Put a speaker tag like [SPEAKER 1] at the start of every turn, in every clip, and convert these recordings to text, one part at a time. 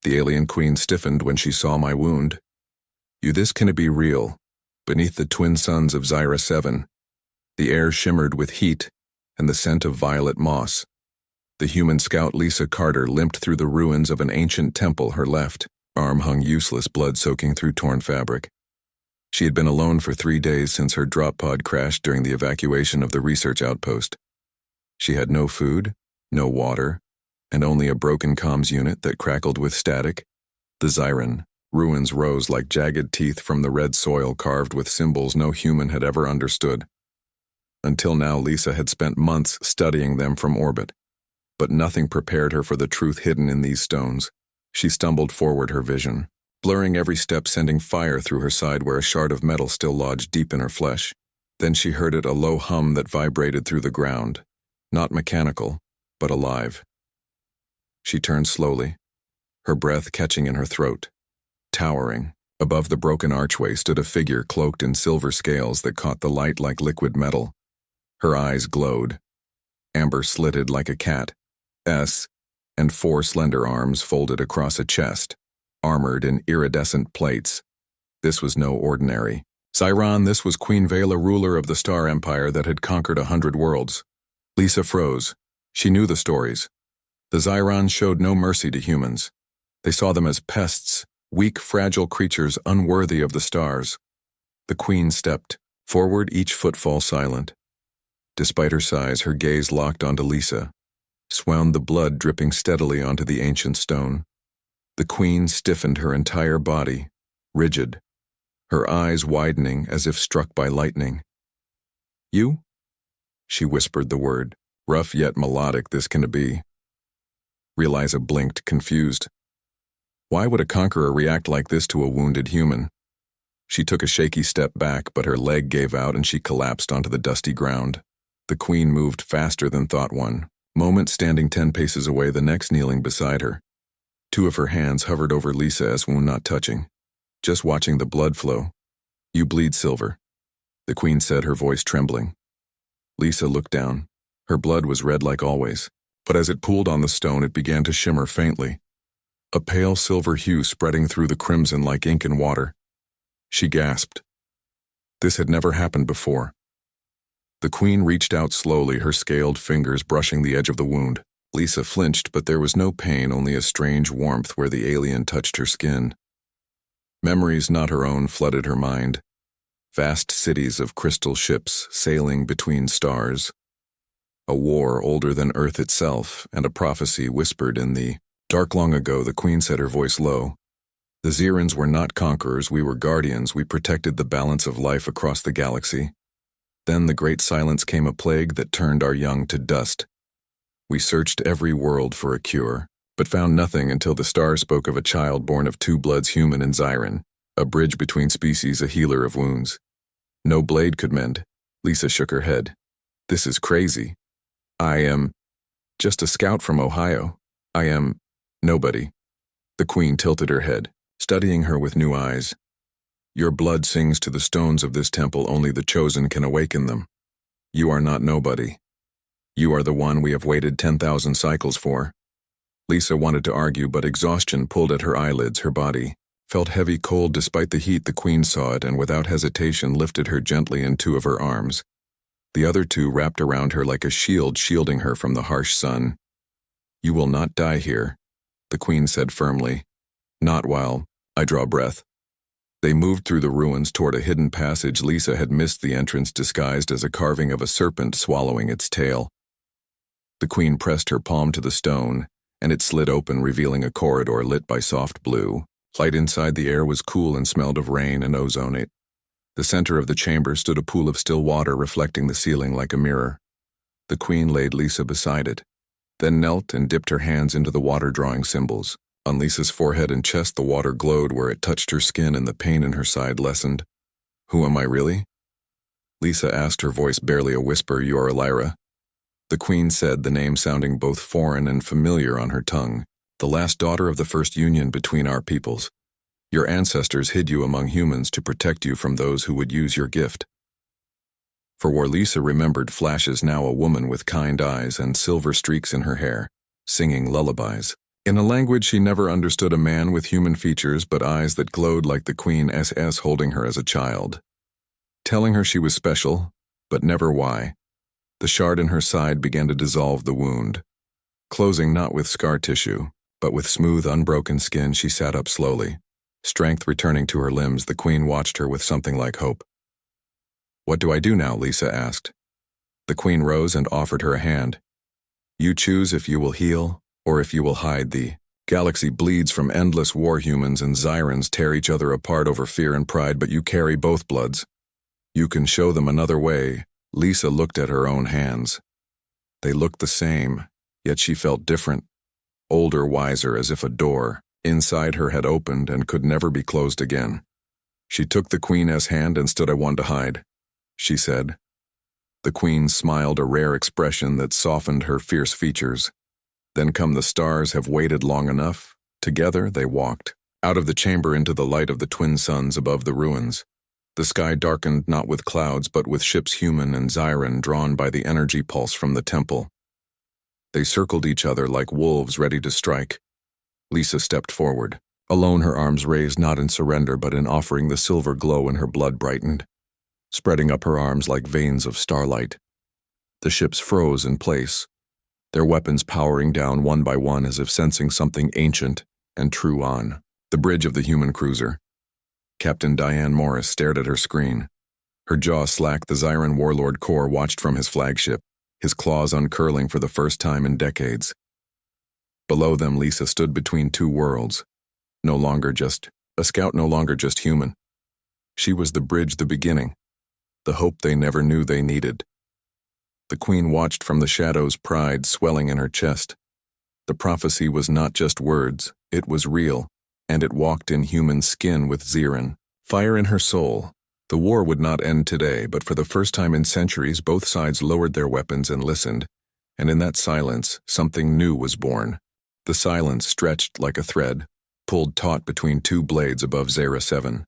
[SPEAKER 1] The alien queen stiffened when she saw my wound. "You, this can be real." Beneath the twin suns of Zyra 7, the air shimmered with heat and the scent of violet moss. The human scout Lisa Carter limped through the ruins of an ancient temple. Her left arm hung useless, blood soaking through torn fabric. She had been alone for 3 days since her drop pod crashed during the evacuation of the research outpost. She had no food, no water, and only a broken comms unit that crackled with static. The Zyran ruins rose like jagged teeth from the red soil, carved with symbols no human had ever understood. Until now, Lisa had spent months studying them from orbit, but nothing prepared her for the truth hidden in these stones. She stumbled forward, her vision blurring every step, sending fire through her side where a shard of metal still lodged deep in her flesh. Then she heard it, a low hum that vibrated through the ground, not mechanical, but alive. She turned slowly, her breath catching in her throat. Towering above the broken archway stood a figure cloaked in silver scales that caught the light like liquid metal. Her eyes glowed, amber slitted like a cat, and 4 slender arms folded across a chest, armored in iridescent plates. This was no ordinary Zyran. This was Queen Vela, ruler of the Star Empire that had conquered 100 worlds. Lisa froze. She knew the stories. The Zyran showed no mercy to humans. They saw them as pests, weak, fragile creatures unworthy of the stars. The queen stepped forward, each footfall silent. Despite her size, her gaze locked onto Lisa, swound the blood dripping steadily onto the ancient stone. The queen stiffened her entire body, rigid, her eyes widening as if struck by lightning. "You?" She whispered the word, rough yet melodic. "This can be." Eliza blinked, confused. Why would a conqueror react like this to a wounded human? She took a shaky step back, but her leg gave out and she collapsed onto the dusty ground. The queen moved faster than thought, one moment standing 10 paces away, the next kneeling beside her. 2 of her hands hovered over Lisa as wound not touching, just watching the blood flow. "You bleed, Silver," the queen said, her voice trembling. Lisa looked down. Her blood was red like always, but as it pooled on the stone, it began to shimmer faintly, a pale silver hue spreading through the crimson like ink in water. She gasped. This had never happened before. The queen reached out slowly, her scaled fingers brushing the edge of the wound. Lisa flinched, but there was no pain, only a strange warmth where the alien touched her skin. Memories not her own flooded her mind. Vast cities of crystal ships sailing between stars. A war older than Earth itself, and a prophecy whispered in the dark long ago. The queen said, her voice low. "The Zyrans were not conquerors, we were guardians. We protected the balance of life across the galaxy. Then the great silence came, a plague that turned our young to dust. We searched every world for a cure, but found nothing until the stars spoke of a child born of 2 bloods, human and Zyran, a bridge between species, a healer of wounds. No blade could mend." Lisa shook her head. "This is crazy. I am just a scout from Ohio. I am nobody." The queen tilted her head, studying her with new eyes. "Your blood sings to the stones of this temple. Only the chosen can awaken them. You are not nobody. You are the one we have waited 10,000 cycles for." Lisa wanted to argue, but exhaustion pulled at her eyelids. Her body felt heavy, cold despite the heat. The queen saw it and without hesitation lifted her gently in 2 of her arms. The other 2 wrapped around her like a shield, shielding her from the harsh sun. "You will not die here," the queen said firmly. "Not while I draw breath." They moved through the ruins toward a hidden passage. Lisa had missed the entrance, disguised as a carving of a serpent swallowing its tail. The queen pressed her palm to the stone, and it slid open, revealing a corridor lit by soft blue light. Inside, the air was cool and smelled of rain and ozonate. The center of the chamber stood a pool of still water, reflecting the ceiling like a mirror. The queen laid Lisa beside it, then knelt and dipped her hands into the water, drawing symbols. On Lisa's forehead and chest, the water glowed where it touched her skin, and the pain in her side lessened. "Who am I really?" Lisa asked, her voice barely a whisper. "You are Elira," the queen said, the name sounding both foreign and familiar on her tongue. "The last daughter of the first union between our peoples. Your ancestors hid you among humans to protect you from those who would use your gift." For where Lisa remembered flashes, now a woman with kind eyes and silver streaks in her hair, singing lullabies. In a language she never understood, a man with human features but eyes that glowed like the Queen SS holding her as a child. Telling her she was special, but never why. The shard in her side began to dissolve the wound. Closing not with scar tissue, but with smooth, unbroken skin, she sat up slowly. Strength returning to her limbs, the Queen watched her with something like hope. "What do I do now?" Lisa asked. The Queen rose and offered her a hand. "You choose if you will heal, or if you will hide. The galaxy bleeds from endless war. Humans and Xyrans tear each other apart over fear and pride, but you carry both bloods. You can show them another way." Lisa looked at her own hands. They looked the same, yet she felt different. Older, wiser, as if a door inside her had opened and could never be closed again. She took the Queen's hand and stood. "I want to hide," she said. The Queen smiled, a rare expression that softened her fierce features. "Then come the stars have waited long enough." Together they walked out of the chamber into the light of the twin suns above the ruins. The sky darkened not with clouds but with ships, human and Xyran, drawn by the energy pulse from the temple. They circled each other like wolves ready to strike. Lisa stepped forward, alone, her arms raised not in surrender but in offering. The silver glow in her blood brightened, spreading up her arms like veins of starlight. The ships froze in place, their weapons powering down one by one as if sensing something ancient and true. On the bridge of the human cruiser, Captain Diane Morris stared at her screen. Her jaw slack, the Xyran warlord Kor watched from his flagship, his claws uncurling for the first time in decades. Below them, Lisa stood between two worlds, no longer just a scout, no longer just human. She was the bridge, the beginning, the hope they never knew they needed. The Queen watched from the shadows, pride swelling in her chest. The prophecy was not just words, it was real, and it walked in human skin with Xyran, fire in her soul. The war would not end today, but for the first time in centuries, both sides lowered their weapons and listened, and in that silence, something new was born. The silence stretched like a thread, pulled taut between two blades above Zera 7.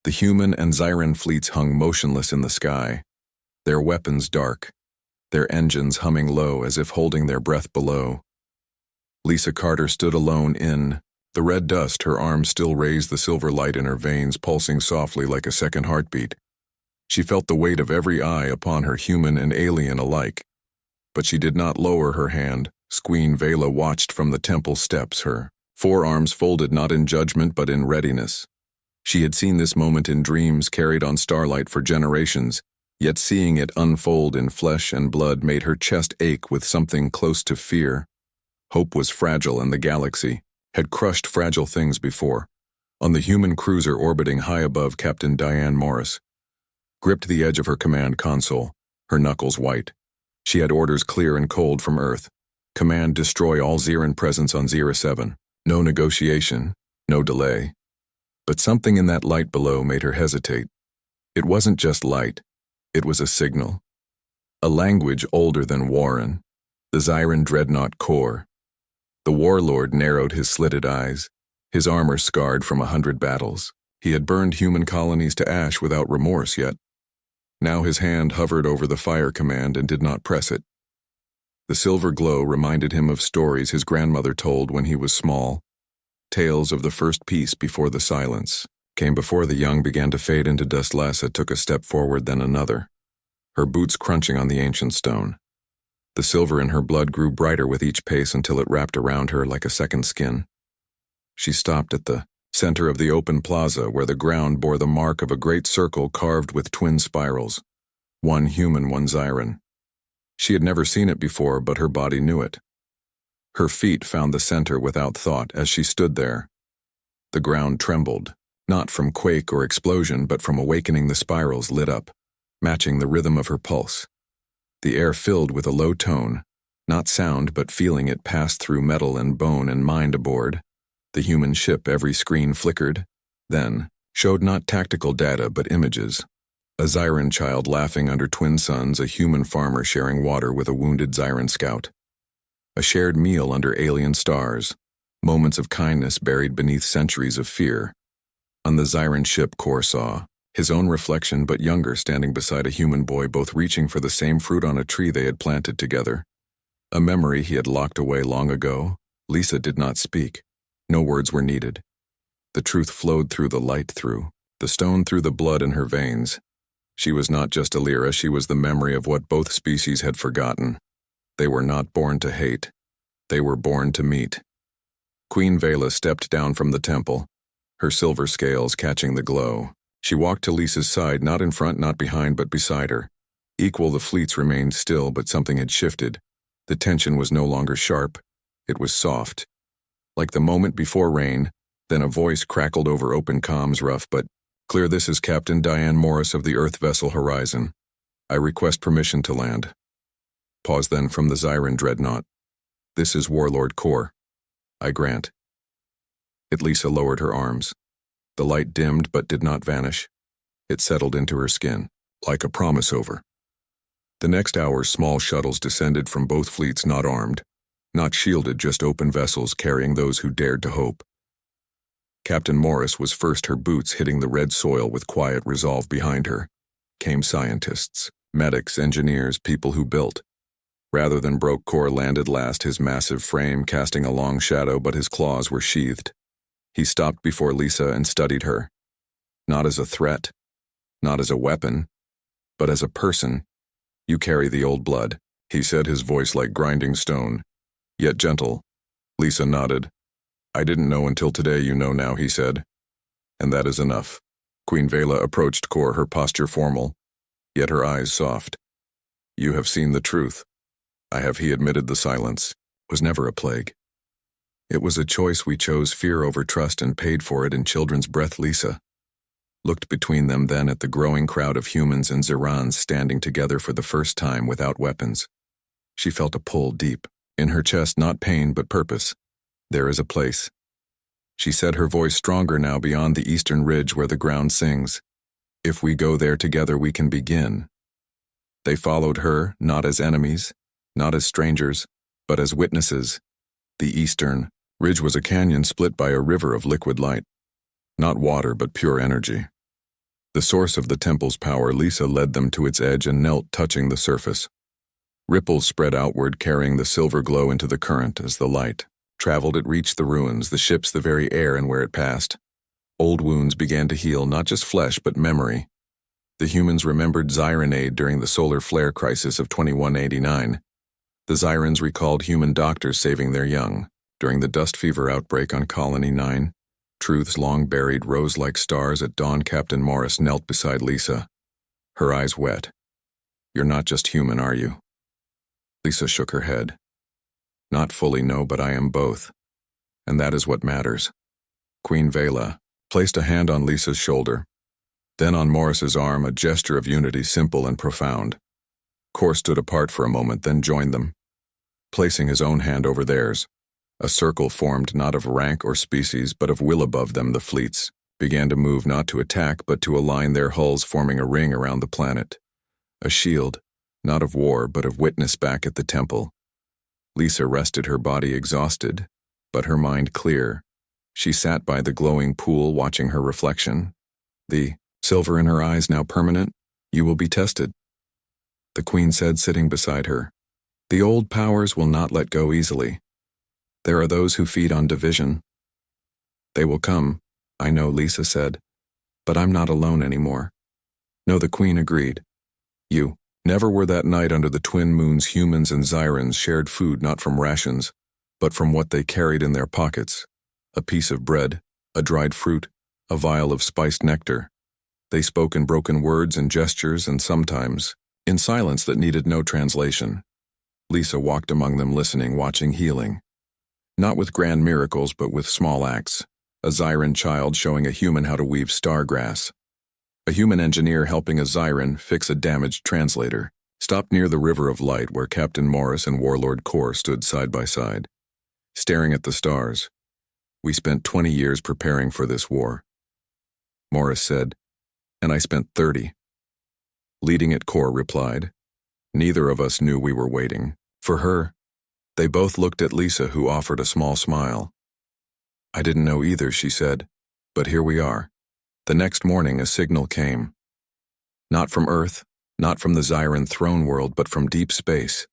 [SPEAKER 1] The human and Xyran fleets hung motionless in the sky, their weapons dark, their engines humming low as if holding their breath below. Lisa Carter stood alone in the red dust, her arms still raised, the silver light in her veins pulsing softly like a second heartbeat. She felt the weight of every eye upon her, human and alien alike. But she did not lower her hand. Queen Vela watched from the temple steps, her forearms folded not in judgment but in readiness. She had seen this moment in dreams carried on starlight for generations, yet seeing it unfold in flesh and blood made her chest ache with something close to fear. Hope was fragile, and the galaxy had crushed fragile things before. On the human cruiser orbiting high above, Captain Diane Morris gripped the edge of her command console, her knuckles white. She had orders clear and cold from Earth. Command: destroy all Xyran presence on Zera 7. No negotiation, no delay. But something in that light below made her hesitate. It wasn't just light, it was a signal. A language older than Warren, the Xyran dreadnought Kor. The warlord narrowed his slitted eyes, his armor scarred from 100 battles. He had burned human colonies to ash without remorse yet. Now his hand hovered over the fire command and did not press it. The silver glow reminded him of stories his grandmother told when he was small, tales of the first peace before the silence came. Before the young began to fade into dust, Lisa took a step forward, then another, her boots crunching on the ancient stone. The silver in her blood grew brighter with each pace until it wrapped around her like a second skin. She stopped at the center of the open plaza where the ground bore the mark of a great circle carved with twin spirals, one human, one Xyran. She had never seen it before, but her body knew it. Her feet found the center without thought as she stood there. The ground trembled, not from quake or explosion, but from awakening. The spirals lit up, matching the rhythm of her pulse. The air filled with a low tone, not sound but feeling. It passed through metal and bone and mind aboard the human ship. Every screen flickered, then showed not tactical data but images. A Xyran child laughing under twin suns, a human farmer sharing water with a wounded Xyran scout. A shared meal under alien stars, moments of kindness buried beneath centuries of fear. On the Xyran ship, Kor saw his own reflection, but younger, standing beside a human boy, both reaching for the same fruit on a tree they had planted together. A memory he had locked away long ago, Lisa did not speak. No words were needed. The truth flowed through the light the stone through the blood in her veins. She was not just a Lyra, she was the memory of what both species had forgotten. They were not born to hate. They were born to meet. Queen Vela stepped down from the temple, her silver scales catching the glow. She walked to Lisa's side, not in front, not behind, but beside her. Equal, the fleets remained still, but something had shifted. The tension was no longer sharp. It was soft. Like the moment before rain, then a voice crackled over open comms, rough but clear. "This is Captain Diane Morris of the Earth vessel Horizon. I request permission to land." Pause, then from the Zyran dreadnought. "This is Warlord Kor. I grant." Lisa lowered her arms. The light dimmed but did not vanish. It settled into her skin, like a promise over. The next hour, small shuttles descended from both fleets, not armed, not shielded, just open vessels carrying those who dared to hope. Captain Morris was first, her boots hitting the red soil with quiet resolve. Behind her came scientists, medics, engineers, people who built. Rather than broke, Kor landed last, his massive frame casting a long shadow, but his claws were sheathed. He stopped before Lisa and studied her. Not as a threat, not as a weapon, but as a person. "You carry the old blood," he said, his voice like grinding stone, yet gentle. Lisa nodded. "I didn't know until today. You know now," he said. "And that is enough." Queen Vela approached Kor, her posture formal, yet her eyes soft. "You have seen the truth." "I have," he admitted. The silence was never a plague. "It was a choice we chose, fear over trust, and paid for it in children's breath." Lisa looked between them then at the growing crowd of humans and Zirans standing together for the first time without weapons. She felt a pull deep in her chest, not pain but purpose. "There is a place," she said, her voice stronger now, "beyond the eastern ridge where the ground sings. If we go there together, we can begin." They followed her, not as enemies, not as strangers, but as witnesses. The eastern ridge was a canyon split by a river of liquid light. Not water, but pure energy. The source of the temple's power. Lisa led them to its edge and knelt, touching the surface. Ripples spread outward, carrying the silver glow into the current. As the light traveled, it reached the ruins, the ships, the very air, and where it passed, old wounds began to heal, not just flesh, but memory. The humans remembered Zyran aid during the solar flare crisis of 2189. The Zyrans recalled human doctors saving their young. During the dust fever outbreak on Colony 9, truths long buried rose like stars at dawn. Captain Morris knelt beside Lisa, her eyes wet. "You're not just human, are you?" Lisa shook her head. "Not fully, no, but I am both. And that is what matters." Queen Vela placed a hand on Lisa's shoulder, then on Morris's arm, a gesture of unity, simple and profound. Kor stood apart for a moment, then joined them, placing his own hand over theirs. A circle formed, not of rank or species, but of will. Above them, the fleets began to move, not to attack, but to align, their hulls forming a ring around the planet. A shield, not of war, but of witness. Back at the temple, Lisa rested, her body exhausted, but her mind clear. She sat by the glowing pool, watching her reflection. The silver in her eyes now permanent. "You will be tested," the Queen said, sitting beside her. "The old powers will not let go easily. There are those who feed on division. They will come, I know," Lisa said, "but I'm not alone anymore." "No," the Queen agreed. "You never were." That night under the twin moons, humans and Zyrans shared food, not from rations, but from what they carried in their pockets. A piece of bread, a dried fruit, a vial of spiced nectar. They spoke in broken words and gestures, and sometimes in silence that needed no translation. Lisa walked among them, listening, watching, healing. Not with grand miracles, but with small acts. A Zyran child showing a human how to weave stargrass. A human engineer helping a Zyran fix a damaged translator. Stopped near the River of Light, where Captain Morris and Warlord Kor stood side by side, staring at the stars. "We spent 20 years preparing for this war," Morris said, "and I spent 30. Leading it," Kor replied. "Neither of us knew we were waiting for her." They both looked at Lisa, who offered a small smile. "I didn't know either," she said, "but here we are." The next morning a signal came. Not from Earth, not from the Zyran throne world, but from deep space.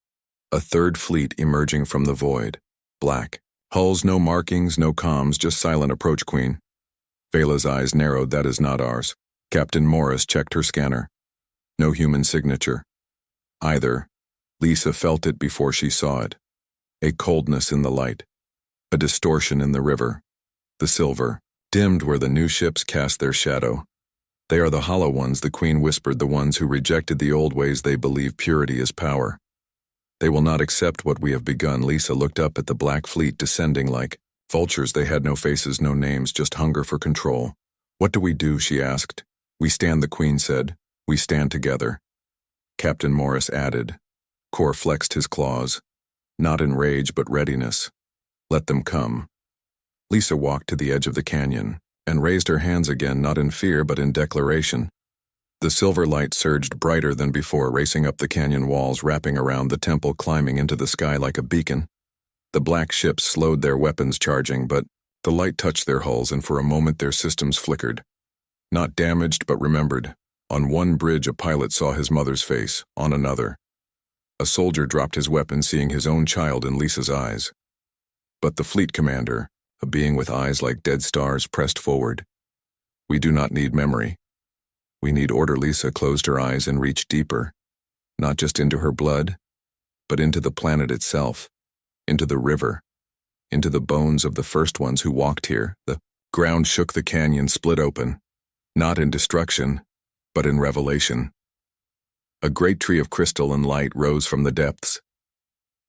[SPEAKER 1] A third fleet emerging from the void. Black, Hulls, no markings, no comms, just silent approach, Queen. Vela's eyes narrowed. That is not ours. Captain Morris checked her scanner. No human signature. Either. Lisa felt it before she saw it. A coldness in the light. A distortion in the river. The silver, dimmed where the new ships cast their shadow. They are the hollow ones, the Queen whispered, the ones who rejected the old ways. They believe purity is power. They will not accept what we have begun. Lisa looked up at the black fleet descending like vultures. They had no faces, no names, just hunger for control. What do we do? She asked. We stand, the Queen said. We stand together. Captain Morris added. Kor flexed his claws. Not in rage, but readiness. Let them come. Lisa walked to the edge of the canyon and raised her hands again, not in fear, but in declaration. The silver light surged brighter than before, racing up the canyon walls, wrapping around the temple, climbing into the sky like a beacon. The black ships slowed their weapons charging, but the light touched their hulls, and for a moment their systems flickered. Not damaged, but remembered. On one bridge a pilot saw his mother's face, on another. A soldier dropped his weapon, seeing his own child in Lisa's eyes. But the fleet commander, a being with eyes like dead stars, pressed forward. We do not need memory. We need order. Lisa closed her eyes and reached deeper, not just into her blood, but into the planet itself, into the river, into the bones of the first ones who walked here. The ground shook, the canyon split open, not in destruction, but in revelation. A great tree of crystal and light rose from the depths,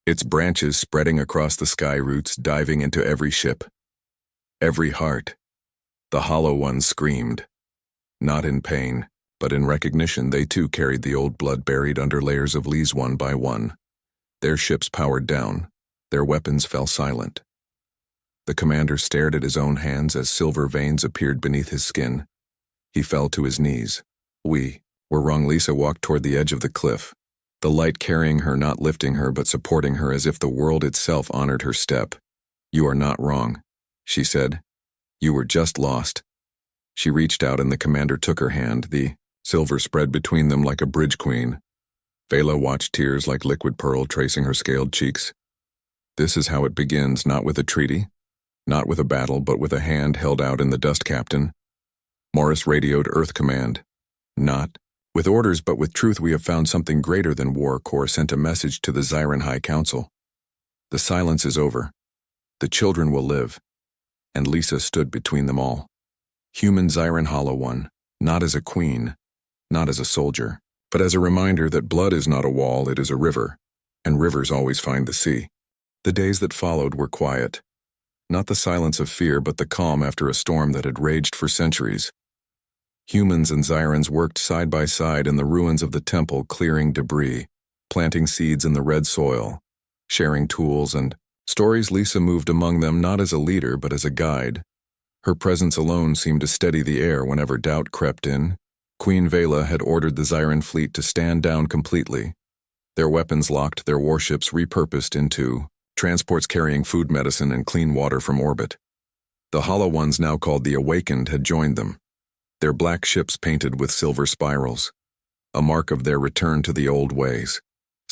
[SPEAKER 1] its branches spreading across the sky, roots diving into every ship, every heart. The hollow ones screamed. Not in pain, but in recognition. They too carried the old blood buried under layers of lees. One by one, their ships powered down, their weapons fell silent. The commander stared at his own hands as silver veins appeared beneath his skin. He fell to his knees. We were wrong. Lisa walked toward the edge of the cliff, the light carrying her, not lifting her, but supporting her as if the world itself honored her step. You are not wrong, she said. You were just lost. She reached out and the commander took her hand, the silver spread between them like a bridge. Queen. Vela watched, tears like liquid pearl tracing her scaled cheeks. This is how it begins, not with a treaty, not with a battle, but with a hand held out in the dust. Captain Morris radioed Earth Command. Not with orders, but with truth. We have found something greater than war. Kor sent a message to the Zyran High Council. The silence is over. The children will live. And Lisa stood between them all. Human Zyran Hollow One, not as a queen, not as a soldier, but as a reminder that blood is not a wall, it is a river, and rivers always find the sea. The days that followed were quiet. Not the silence of fear, but the calm after a storm that had raged for centuries. Humans and Zyrans worked side by side in the ruins of the temple, clearing debris, planting seeds in the red soil, sharing tools and stories. Lisa moved among them not as a leader, but as a guide. Her presence alone seemed to steady the air whenever doubt crept in. Queen Vela had ordered the Zyran fleet to stand down completely. Their weapons locked, their warships repurposed into transports carrying food, medicine, and clean water from orbit. The hollow ones, now called the Awakened, had joined them, their black ships painted with silver spirals, a mark of their return to the old ways.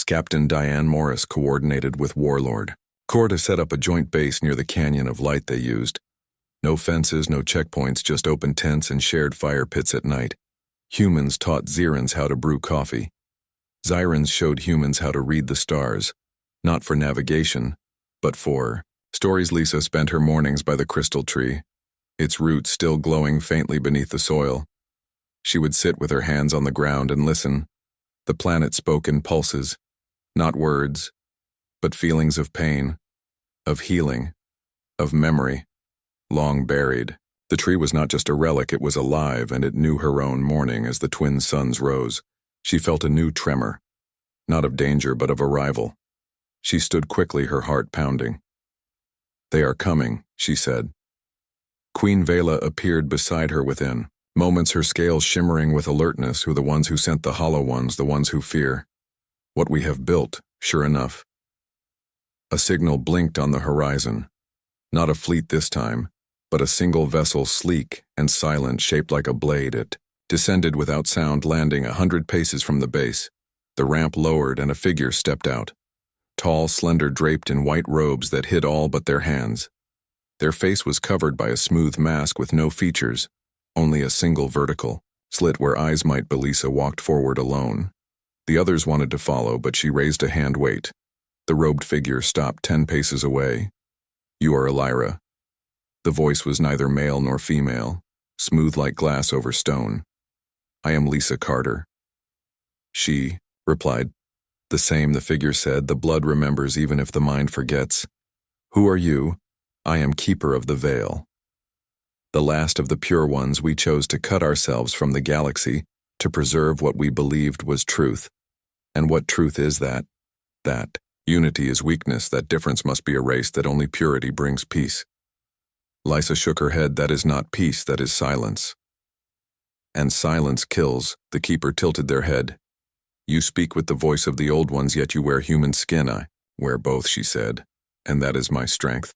[SPEAKER 1] Captain Diane Morris coordinated with Warlord Kor to set up a joint base near the canyon of light they used. No fences, no checkpoints, just open tents and shared fire pits at night. Humans taught Zyrans how to brew coffee. Zyrans showed humans how to read the stars, not for navigation, but for stories. Lisa spent her mornings by the crystal tree, its roots still glowing faintly beneath the soil. She would sit with her hands on the ground and listen. The planet spoke in pulses, not words, but feelings of pain, of healing, of memory. Long buried, the tree was not just a relic, it was alive, and it knew her own morning as the twin suns rose. She felt a new tremor, not of danger but of arrival. She stood quickly, her heart pounding. They are coming, she said. Queen Vela appeared beside her within, moments her scales shimmering with alertness. Who the ones who sent the hollow ones, the ones who fear? What we have built, sure enough. A signal blinked on the horizon. Not a fleet this time, but a single vessel, sleek and silent, shaped like a blade. It descended without sound, landing 100 paces from the base. The ramp lowered and a figure stepped out. tall, slender, draped in white robes that hid all but their hands. Their face was covered by a smooth mask with no features, only a single vertical slit where eyes might be. Lisa walked forward alone. The others wanted to follow, but she raised a hand. Wait. The robed figure stopped 10 paces away. You are Elira. The voice was neither male nor female, smooth like glass over stone. I am Lisa Carter. She replied. The same, the figure said. The blood remembers even if the mind forgets. Who are you? I am Keeper of the Veil. The last of the pure ones, we chose to cut ourselves from the galaxy to preserve what we believed was truth. And what truth is that? That unity is weakness, that difference must be erased, that only purity brings peace. Lisa shook her head. That is not peace, that is silence. And silence kills. The Keeper tilted their head. You speak with the voice of the old ones, yet you wear human skin. I wear both, she said, and that is my strength.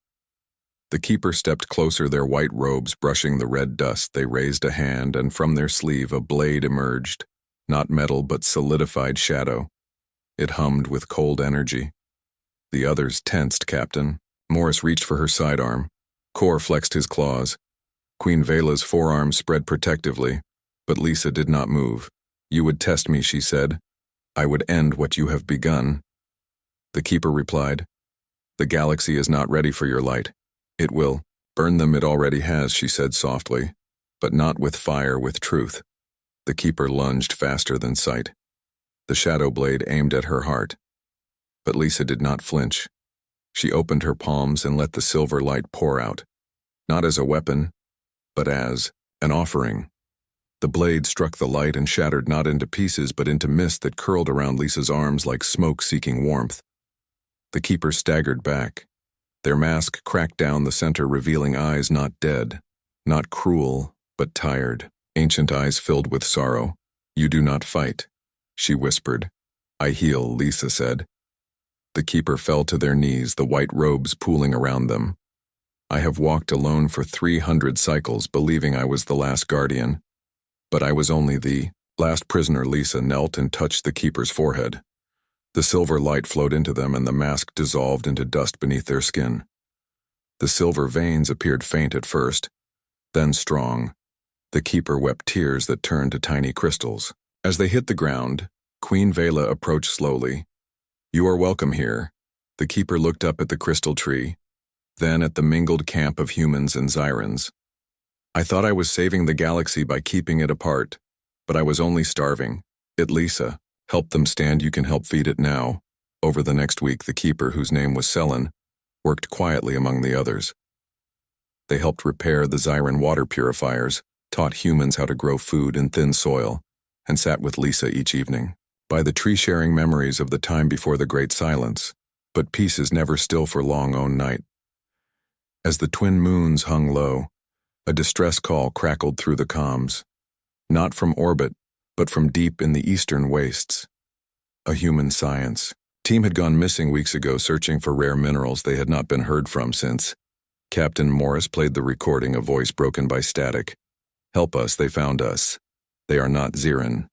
[SPEAKER 1] The Keeper stepped closer, their white robes brushing the red dust. They raised a hand, and from their sleeve a blade emerged, not metal but solidified shadow. It hummed with cold energy. The others tensed. Captain Morris reached for her sidearm. Kor flexed his claws. Queen Vela's forearm spread protectively, but Lisa did not move. You would test me, she said. I would end what you have begun. The Keeper replied. The galaxy is not ready for your light. It will burn them. It already has, she said softly, but not with fire, with truth. The Keeper lunged faster than sight. The shadow blade aimed at her heart. But Lisa did not flinch. She opened her palms and let the silver light pour out, not as a weapon, but as an offering. The blade struck the light and shattered not into pieces but into mist that curled around Lisa's arms like smoke seeking warmth. The Keeper staggered back. Their mask cracked down the center, revealing eyes not dead, not cruel, but tired, ancient eyes filled with sorrow. You do not fight, she whispered. I heal, Lisa said. The Keeper fell to their knees, the white robes pooling around them. I have walked alone for 300 cycles, believing I was the last guardian. But I was only the last prisoner. Lisa knelt and touched the Keeper's forehead. The silver light flowed into them, and the mask dissolved into dust beneath their skin. The silver veins appeared faint at first, then strong. The Keeper wept tears that turned to tiny crystals. As they hit the ground, Queen Vela approached slowly. You are welcome here. The Keeper looked up at the crystal tree, then at the mingled camp of humans and Zyrans. I thought I was saving the galaxy by keeping it apart, but I was only starving it. Lisa, help them stand. You can help feed it now. Over the next week, the Keeper, whose name was Selen, worked quietly among the others. They helped repair the Zyran water purifiers, taught humans how to grow food in thin soil, and sat with Lisa each evening by the tree, sharing memories of the time before the Great Silence. But peace is never still for long. On night, as the twin moons hung low, a distress call crackled through the comms, not from orbit, but from deep in the eastern wastes. A human science team had gone missing weeks ago, searching for rare minerals. They had not been heard from since. Captain Morris played the recording, a voice broken by static. Help us, they found us. They are not Zyran.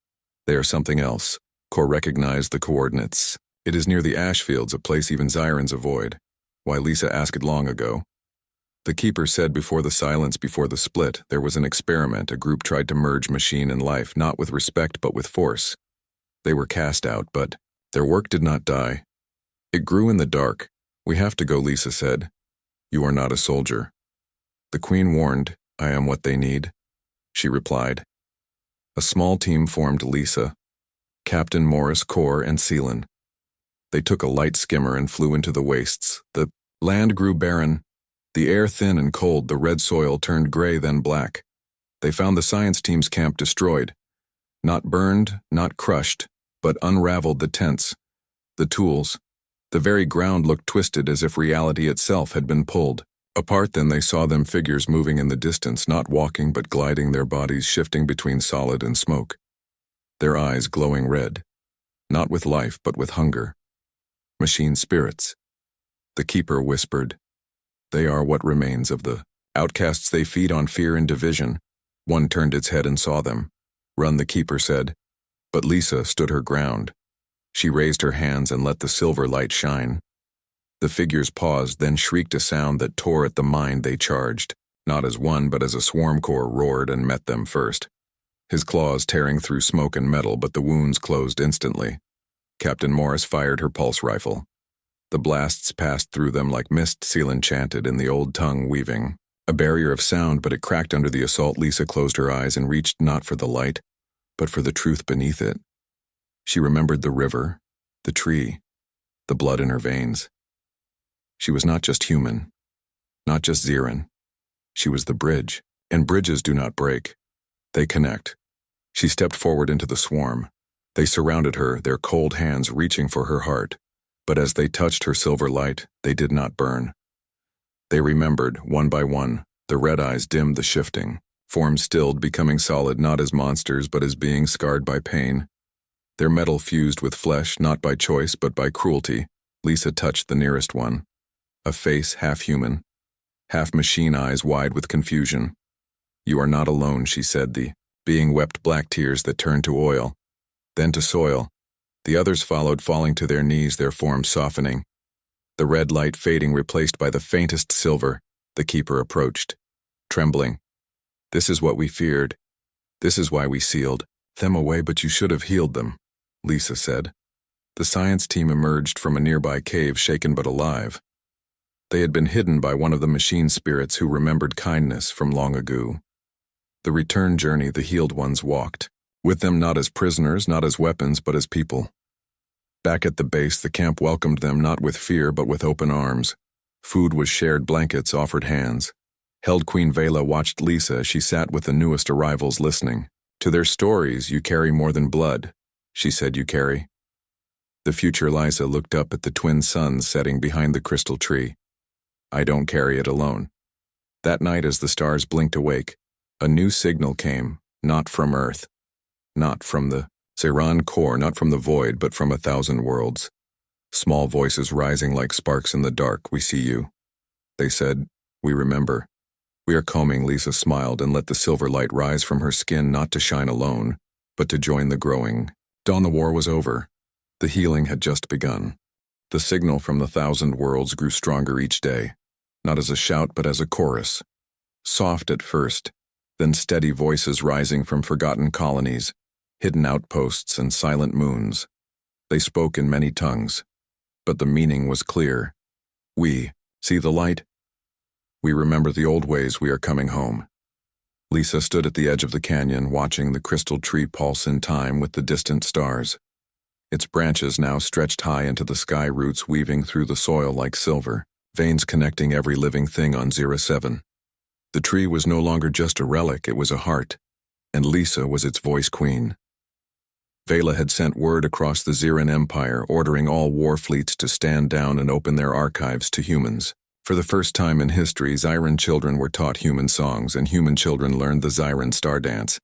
[SPEAKER 1] They are something else. Kor recognized the coordinates. It is near the ash fields, a place even Zyrans avoid. Why, Lisa asked long ago. The Keeper said before the silence, before the split, there was an experiment. A group tried to merge machine and life, not with respect but with force. They were cast out, but their work did not die. It grew in the dark. We have to go, Lisa said. You are not a soldier. The Queen warned. I am what they need, she replied. A small team formed. Lisa, Captain Morris, Kor, and Selen. They took a light skimmer and flew into the wastes. The land grew barren, the air thin and cold. The red soil turned gray, then black. They found the science team's camp destroyed. Not burned, not crushed, but unraveled. The tents, the tools, the very ground looked twisted, as if reality itself had been pulled apart. Then they saw them, figures moving in the distance, not walking but gliding, their bodies shifting between solid and smoke. Their eyes glowing red, not with life but with hunger. Machine spirits. The Keeper whispered. They are what remains of the outcasts. They feed on fear and division. One turned its head and saw them. Run, the Keeper said. But Lisa stood her ground. She raised her hands and let the silver light shine. The figures paused, then shrieked a sound that tore at the mind they charged. Not as one, but as a swarm core roared and met them first. His claws tearing through smoke and metal, but the wounds closed instantly. Captain Morris fired her pulse rifle. The blasts passed through them like mist seal enchanted in the old tongue weaving. A barrier of sound, but it cracked under the assault. Lisa closed her eyes and reached not for the light, but for the truth beneath it. She remembered the river, the tree, the blood in her veins. She was not just human, not just Xiran. She was the bridge, and bridges do not break. They connect. She stepped forward into the swarm. They surrounded her, their cold hands reaching for her heart. But as they touched her silver light, they did not burn. They remembered, one by one, the red eyes dimmed the shifting, forms stilled, becoming solid not as monsters but as beings scarred by pain. Their metal fused with flesh, not by choice but by cruelty. Lisa touched the nearest one. A face half human, half machine, eyes wide with confusion. "You are not alone," she said. The being wept black tears that turned to oil, then to soil. The others followed, falling to their knees, their forms softening. The red light fading, replaced by the faintest silver. The keeper approached, trembling. "This is what we feared. This is why we sealed them away, but you should have healed them," Lisa said. The science team emerged from a nearby cave, shaken but alive. They had been hidden by one of the machine spirits who remembered kindness from long ago. The return journey the healed ones walked, with them not as prisoners, not as weapons, but as people. Back at the base, the camp welcomed them not with fear but with open arms. Food was shared, blankets offered hands. Held Queen Vela watched Lisa as she sat with the newest arrivals, listening. "To their stories you carry more than blood," she said. "You carry." The future Lisa looked up at the twin suns setting behind the crystal tree. "I don't carry it alone." That night, as the stars blinked awake, a new signal came, not from Earth, not from the Xiran core, not from the void, but from 1,000 worlds. Small voices rising like sparks in the dark. "We see you," they said. "We remember. We are coming." Lisa smiled and let the silver light rise from her skin, not to shine alone, but to join the growing dawn. The war was over. The healing had just begun. The signal from the 1,000 worlds grew stronger each day, not as a shout but as a chorus. Soft at first, then steady voices rising from forgotten colonies, hidden outposts and silent moons. They spoke in many tongues, but the meaning was clear. "We see the light. We remember the old ways. We are coming home." Lisa stood at the edge of the canyon, watching the crystal tree pulse in time with the distant stars. Its branches now stretched high into the sky, roots weaving through the soil like silver, veins connecting every living thing on 07. The tree was no longer just a relic, it was a heart, and Lisa was its voice queen. Vela had sent word across the Xiran Empire, ordering all war fleets to stand down and open their archives to humans. For the first time in history, Xiran children were taught human songs, and human children learned the Xiran Star Dance.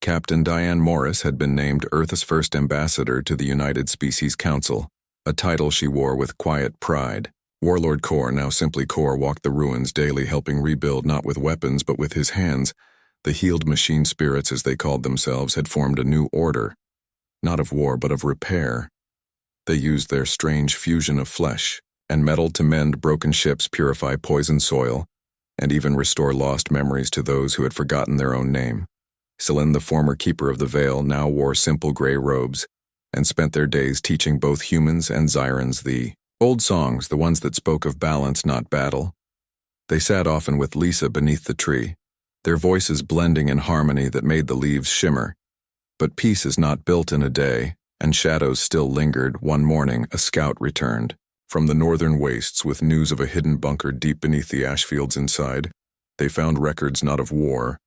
[SPEAKER 1] Captain Diane Morris had been named Earth's first ambassador to the United Species Council, a title she wore with quiet pride. Warlord Kor, now simply Kor, walked the ruins daily, helping rebuild not with weapons but with his hands. The healed machine spirits, as they called themselves, had formed a new order, not of war but of repair. They used their strange fusion of flesh and metal to mend broken ships, purify poisoned soil, and even restore lost memories to those who had forgotten their own name. Celine, the former keeper of the veil, now wore simple gray robes and spent their days teaching both humans and Xirans the old songs, the ones that spoke of balance, not battle. They sat often with Lisa beneath the tree, their voices blending in harmony that made the leaves shimmer. But peace is not built in a day, and shadows still lingered. One morning, a scout returned from the northern wastes with news of a hidden bunker deep beneath the ash fields inside. They found records not of war,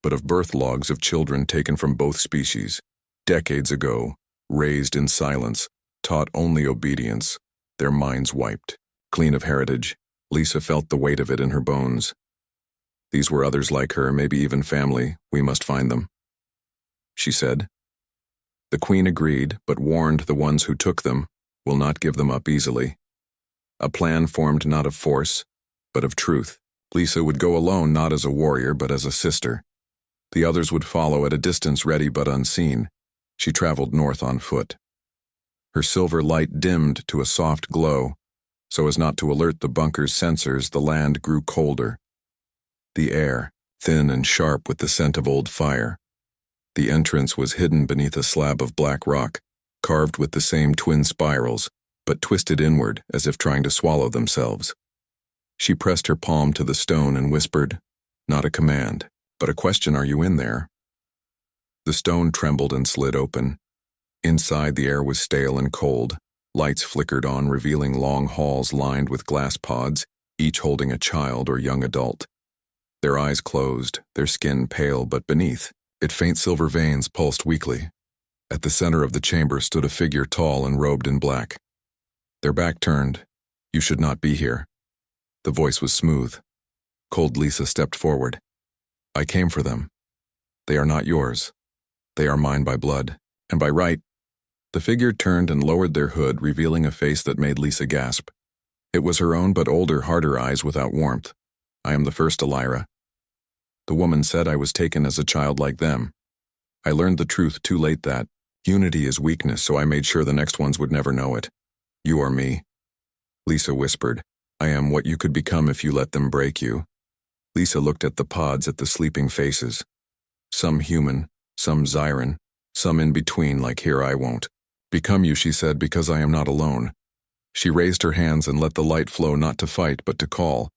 [SPEAKER 1] but of birth logs of children taken from both species, decades ago, raised in silence, taught only obedience, their minds wiped, clean of heritage. Lisa felt the weight of it in her bones. These were others like her, maybe even family. We must find them, she said. The queen agreed, but warned the ones who took them will not give them up easily. A plan formed not of force, but of truth. Lisa would go alone, not as a warrior, but as a sister. The others would follow at a distance, ready but unseen. She traveled north on foot. Her silver light dimmed to a soft glow. So as not to alert the bunker's sensors, the land grew colder. The air, thin and sharp with the scent of old fire. The entrance was hidden beneath a slab of black rock, carved with the same twin spirals, but twisted inward as if trying to swallow themselves. She pressed her palm to the stone and whispered, "Not a command, but a question, are you in there?" The stone trembled and slid open. Inside, the air was stale and cold. Lights flickered on, revealing long halls lined with glass pods, each holding a child or young adult. Their eyes closed, their skin pale, but beneath it faint silver veins pulsed weakly. At the center of the chamber stood a figure tall and robed in black. Their back turned. "You should not be here." The voice was smooth. Cold Lisa stepped forward. "I came for them. They are not yours. They are mine by blood, and by right." The figure turned and lowered their hood, revealing a face that made Lisa gasp. It was her own but older, harder eyes without warmth. "I am the first Elira." The woman said I was taken as a child like them. I learned the truth too late that unity is weakness, so I made sure the next ones would never know it. "You are me." Lisa whispered, "I am what you could become if you let them break you." Lisa looked at the pods, at the sleeping faces. Some human, some Zyran, some in between, like "Here, I won't become you," she said, "because I am not alone." She raised her hands and let the light flow, not to fight, but to call.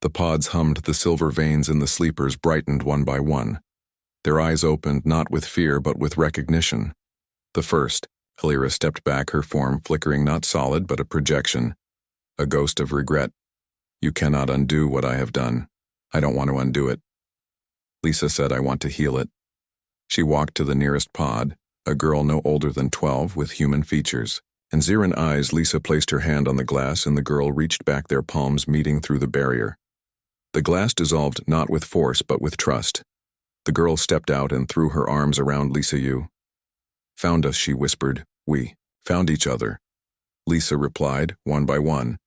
[SPEAKER 1] The pods hummed, the silver veins in the sleepers brightened one by one. Their eyes opened, not with fear, but with recognition. The first, Elira, stepped back, her form flickering, not solid, but a projection. A ghost of regret. "You cannot undo what I have done. I don't want to undo it." Lisa said, "I want to heal it." She walked to the nearest pod, a girl no older than 12 with human features. In Zyran eyes, Lisa placed her hand on the glass and the girl reached back, their palms meeting through the barrier. The glass dissolved not with force but with trust. The girl stepped out and threw her arms around Lisa. "You found us," she whispered. "We found each other." Lisa replied, one by one.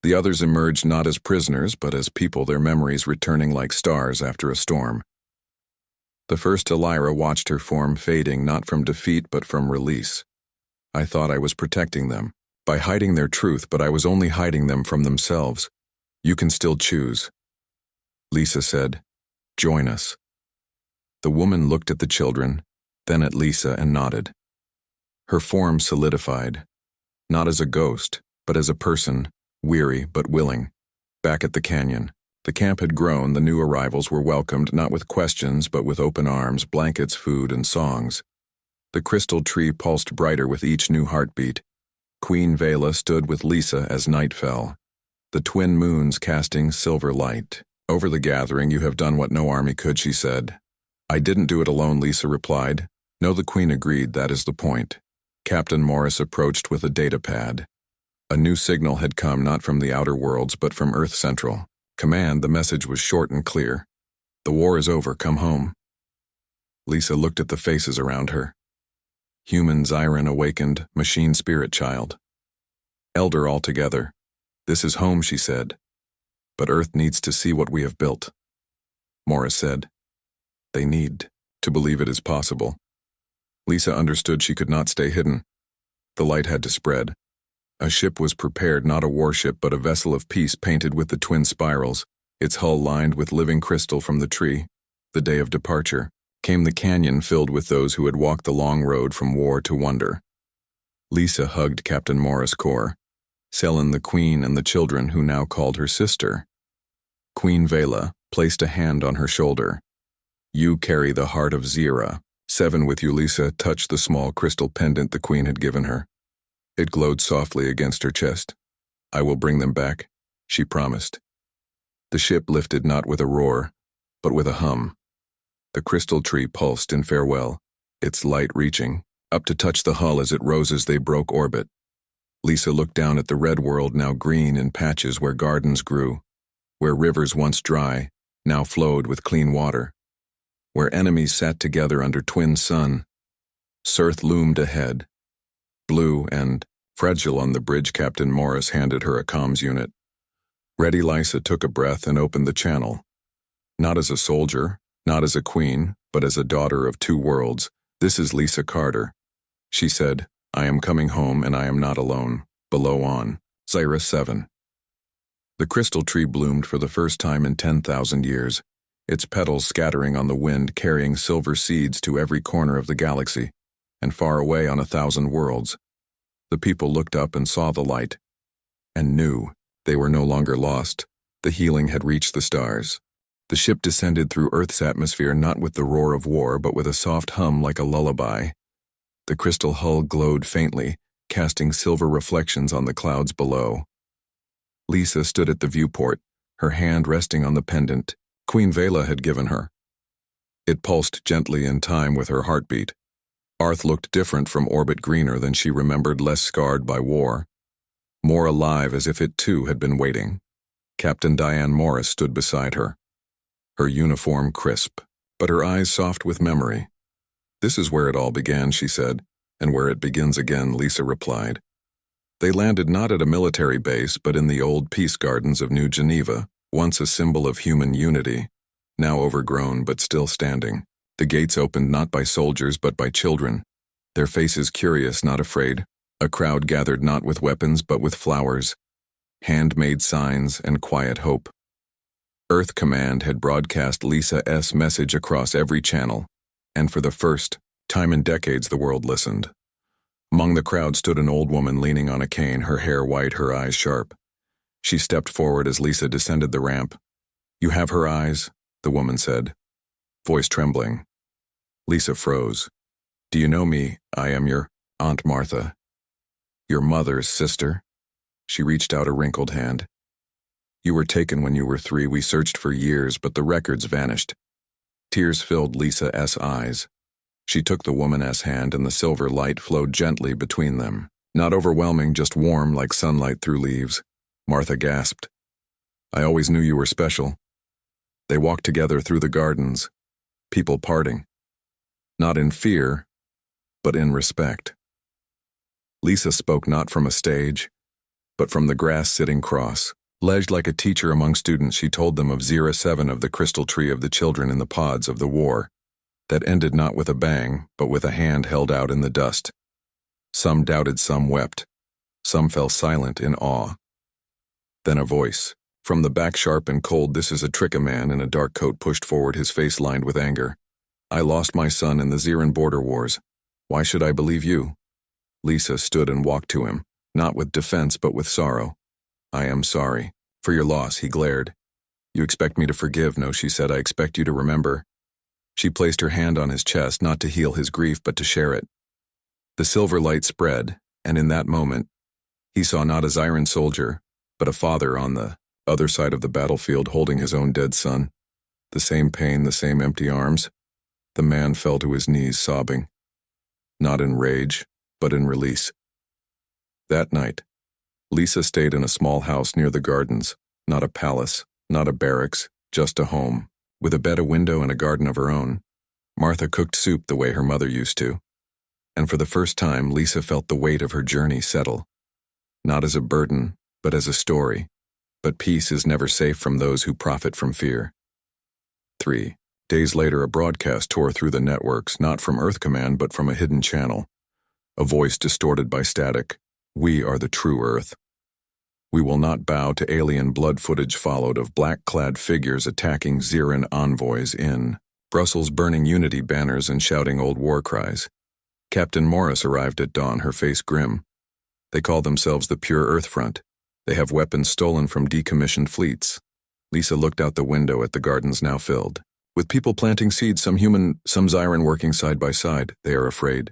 [SPEAKER 1] The others emerged not as prisoners but as people, their memories returning like stars after a storm. The first Elira watched her form fading, not from defeat but from release. "I thought I was protecting them by hiding their truth, but I was only hiding them from themselves. You can still choose." Lisa said, "Join us." The woman looked at the children, then at Lisa, and nodded. Her form solidified, not as a ghost, but as a person, weary but willing. Back at the canyon, the camp had grown. The new arrivals were welcomed not with questions but with open arms, blankets, food, and songs. The crystal tree pulsed brighter with each new heartbeat. Queen Vela stood with Lisa as night fell, the twin moons casting silver light. Over the gathering, "You have done what no army could," she said. "I didn't do it alone," Lisa replied. "No," the Queen agreed, "that is the point." Captain Morris approached with a data pad. A new signal had come, not from the outer worlds but from Earth Central. "Command," the message was short and clear. "The war is over, come home." Lisa looked at the faces around her. Human Zyran awakened, machine spirit child. Elder altogether. "This is home," she said. "But Earth needs to see what we have built." Morris said, "They need to believe it is possible." Lisa understood she could not stay hidden. The light had to spread. A ship was prepared, not a warship, but a vessel of peace painted with the twin spirals, its hull lined with living crystal from the tree. The day of departure came, the canyon filled with those who had walked the long road from war to wonder. Lisa hugged Captain Morris' core, Selin, the Queen, and the children who now called her sister. Queen Vela placed a hand on her shoulder. "You carry the heart of Zira. 7 with you." Lisa touched the small crystal pendant the Queen had given her. It glowed softly against her chest. "I will bring them back," she promised. The ship lifted not with a roar, but with a hum. The crystal tree pulsed in farewell, its light reaching up to touch the hull as it rose as they broke orbit. Lisa looked down at the red world, now green in patches where gardens grew, where rivers once dry now flowed with clean water, where enemies sat together under twin sun. Surth loomed ahead, blue and fragile. On the bridge, Captain Morris handed her a comms unit. Ready, Lisa took a breath and opened the channel. Not as a soldier, not as a queen, but as a daughter of two worlds. "This is Lisa Carter." She said, I am coming home and I am not alone. Below on. Zira 7. The crystal tree bloomed for the first time in 10,000 years, its petals scattering on the wind, carrying silver seeds to every corner of the galaxy, and far away on 1,000 worlds. The people looked up and saw the light, and knew they were no longer lost. The healing had reached the stars. The ship descended through Earth's atmosphere not with the roar of war, but with a soft hum like a lullaby. The crystal hull glowed faintly, casting silver reflections on the clouds below. Lisa stood at the viewport, her hand resting on the pendant Queen Vela had given her. It pulsed gently in time with her heartbeat. Arth looked different from orbit, greener than she remembered, less scarred by war, more alive, as if it too had been waiting. Captain Diane Morris stood beside her, her uniform crisp, but her eyes soft with memory. "This is where it all began," she said, "and where it begins again," Lisa replied. They landed not at a military base, but in the old peace gardens of New Geneva, once a symbol of human unity, now overgrown but still standing. The gates opened not by soldiers but by children, their faces curious, not afraid. A crowd gathered not with weapons but with flowers, handmade signs, and quiet hope. Earth Command had broadcast Lisa's message across every channel, and for the first time in decades the world listened. Among the crowd stood an old woman leaning on a cane, her hair white, her eyes sharp. She stepped forward as Lisa descended the ramp. "You have her eyes," the woman said, voice trembling. Lisa froze. "Do you know me? I am your Aunt Martha. Your mother's sister." She reached out a wrinkled hand. "You were taken when you were 3. We searched for years, but the records vanished." Tears filled Lisa's eyes. She took the woman's hand, and the silver light flowed gently between them. Not overwhelming, just warm like sunlight through leaves. Martha gasped. "I always knew you were special." They walked together through the gardens, people parting. Not in fear, but in respect. Lisa spoke not from a stage, but from the grass-sitting cross. Ledged like a teacher among students, she told them of Zira 7, of the crystal tree, of the children in the pods, of the war that ended not with a bang, but with a hand held out in the dust. Some doubted, some wept, some fell silent in awe. Then a voice, from the back, sharp and cold. "This is a trick." A man in a dark coat pushed forward, his face lined with anger. "I lost my son in the Ziran border wars. Why should I believe you?" Lisa stood and walked to him, not with defense but with sorrow. "I am sorry for your loss," he glared. "You expect me to forgive?" "No," she said, "I expect you to remember." She placed her hand on his chest, not to heal his grief but to share it. The silver light spread, and in that moment, he saw not a Ziran soldier, but a father on the other side of the battlefield holding his own dead son. The same pain, the same empty arms. The man fell to his knees, sobbing, not in rage, but in release. That night, Lisa stayed in a small house near the gardens, not a palace, not a barracks, just a home, with a bed, a window, and a garden of her own. Martha cooked soup the way her mother used to, and for the first time Lisa felt the weight of her journey settle, not as a burden, but as a story. But peace is never safe from those who profit from fear. 3 days later, a broadcast tore through the networks, not from Earth Command but from a hidden channel. A voice distorted by static. "We are the true Earth. We will not bow to alien." Blood footage followed of black-clad figures attacking Ziran envoys in Brussels, burning unity banners and shouting old war cries. Captain Morris arrived at dawn, her face grim. "They call themselves the Pure Earth Front. They have weapons stolen from decommissioned fleets." Lisa looked out the window at the gardens now filled with people planting seeds, some human, some Ziran, working side by side. "They are afraid."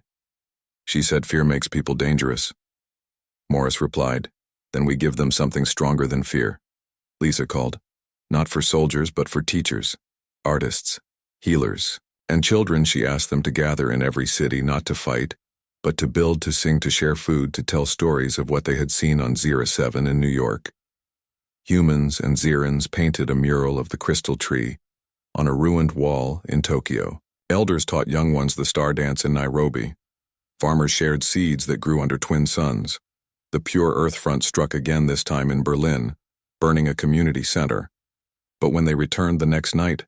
[SPEAKER 1] She said, "Fear makes people dangerous." Morris replied, "Then we give them something stronger than fear." Lisa called, not for soldiers but for teachers, artists, healers, and children. She asked them to gather in every city, not to fight, but to build, to sing, to share food, to tell stories of what they had seen on Zira 7 in New York. Humans and Zirans painted a mural of the crystal tree on a ruined wall in Tokyo. Elders taught young ones the star dance in Nairobi. Farmers shared seeds that grew under twin suns. The Pure Earth Front struck again, this time in Berlin, burning a community center. But when they returned the next night,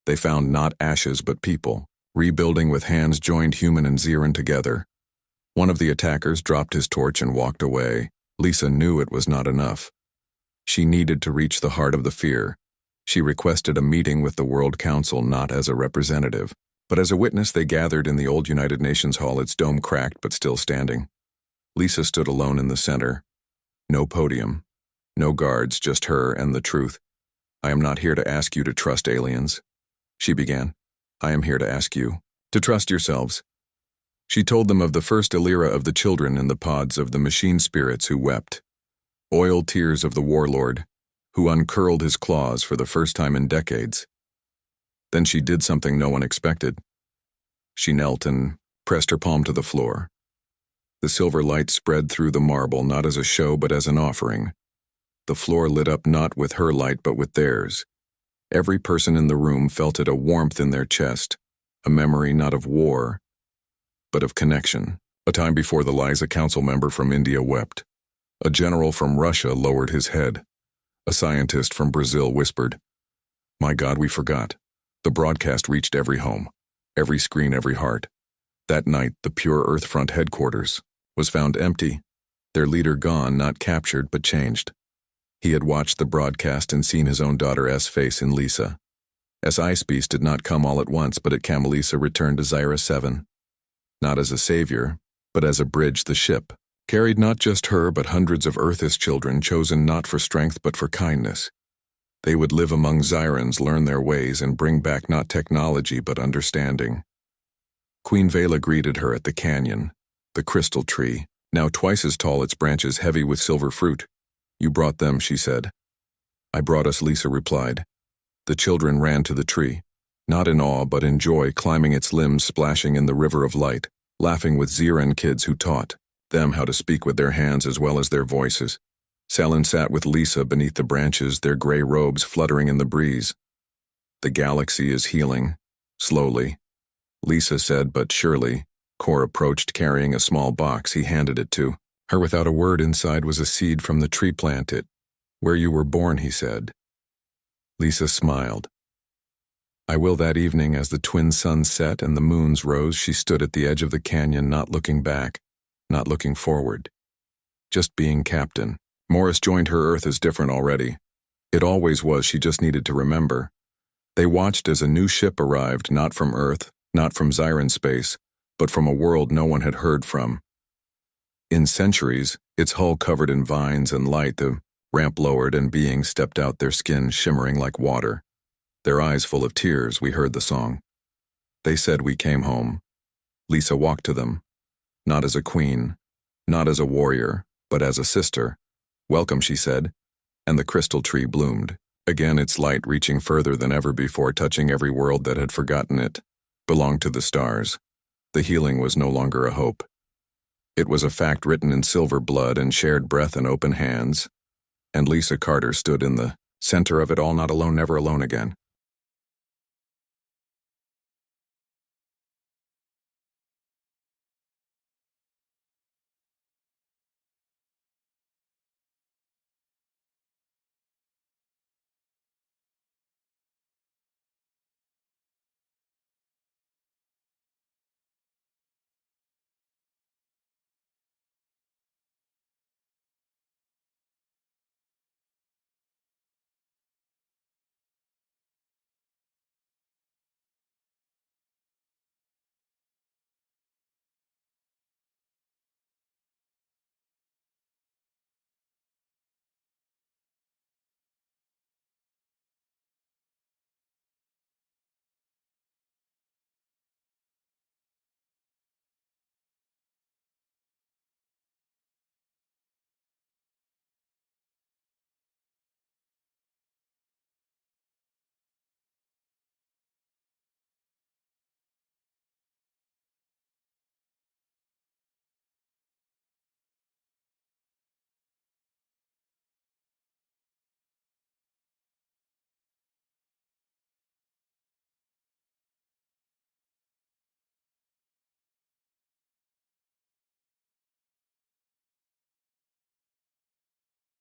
[SPEAKER 1] they found not ashes but people, rebuilding with hands joined, human and Ziran together. One of the attackers dropped his torch and walked away. Lisa knew it was not enough. She needed to reach the heart of the fear. She requested a meeting with the World Council not as a representative, but as a witness. They gathered in the old United Nations Hall, its dome cracked but still standing. Lisa stood alone in the center. No podium, no guards, just her and the truth. "I am not here to ask you to trust aliens," she began. "I am here to ask you to trust yourselves." She told them of the first Illyra of the children in the pods, of the machine spirits who wept, oiled tears of the warlord, who uncurled his claws for the first time in decades. Then she did something no one expected. She knelt and pressed her palm to the floor. The silver light spread through the marble, not as a show but as an offering. The floor lit up not with her light but with theirs. Every person in the room felt it, a warmth in their chest, a memory not of war, but of connection. A time before the lies, a council member from India wept. A general from Russia lowered his head. A scientist from Brazil whispered, "My God, we forgot." The broadcast reached every home, every screen, every heart. That night, the Pure Earth Front headquarters was found empty, their leader gone, not captured but changed. He had watched the broadcast and seen his own daughter's face in Lisa. Ice Beast did not come all at once, but at Camelisa returned to Zyra 7. Not as a savior, but as a bridge. The ship carried not just her but hundreds of Earth's children, chosen not for strength but for kindness. They would live among Zyrans, learn their ways, and bring back not technology but understanding. Queen Vela greeted her at the canyon, the crystal tree, now twice as tall, its branches heavy with silver fruit. "You brought them," she said. "I brought us," Lisa replied. The children ran to the tree, not in awe but in joy, climbing its limbs, splashing in the river of light, laughing with Zyran kids who taught them how to speak with their hands as well as their voices. Selen sat with Lisa beneath the branches, their gray robes fluttering in the breeze. "The galaxy is healing, slowly," Lisa said, "but surely." Kor approached, carrying a small box. He handed it to her without a word. Inside was a seed from the tree plant. "It, where you were born," he said. Lisa smiled. "I will." That evening, as the twin suns set and the moons rose, she stood at the edge of the canyon, not looking back, not looking forward, just being captain. Morris joined her. Earth is different already. It always was, she just needed to remember. They watched as a new ship arrived, not from Earth, not from Zyran space, but from a world no one had heard from. In centuries, its hull covered in vines and light, the ramp lowered and beings stepped out, their skin shimmering like water, their eyes full of tears. We heard the song. They said, "We came home." Lisa walked to them, not as a queen, not as a warrior, but as a sister. "Welcome," she said, and the crystal tree bloomed. Again, its light reaching further than ever before, touching every world that had forgotten it, belonged to the stars. The healing was no longer a hope. It was a fact written in silver blood and shared breath and open hands. And Lisa Carter stood in the center of it all, not alone, never alone again.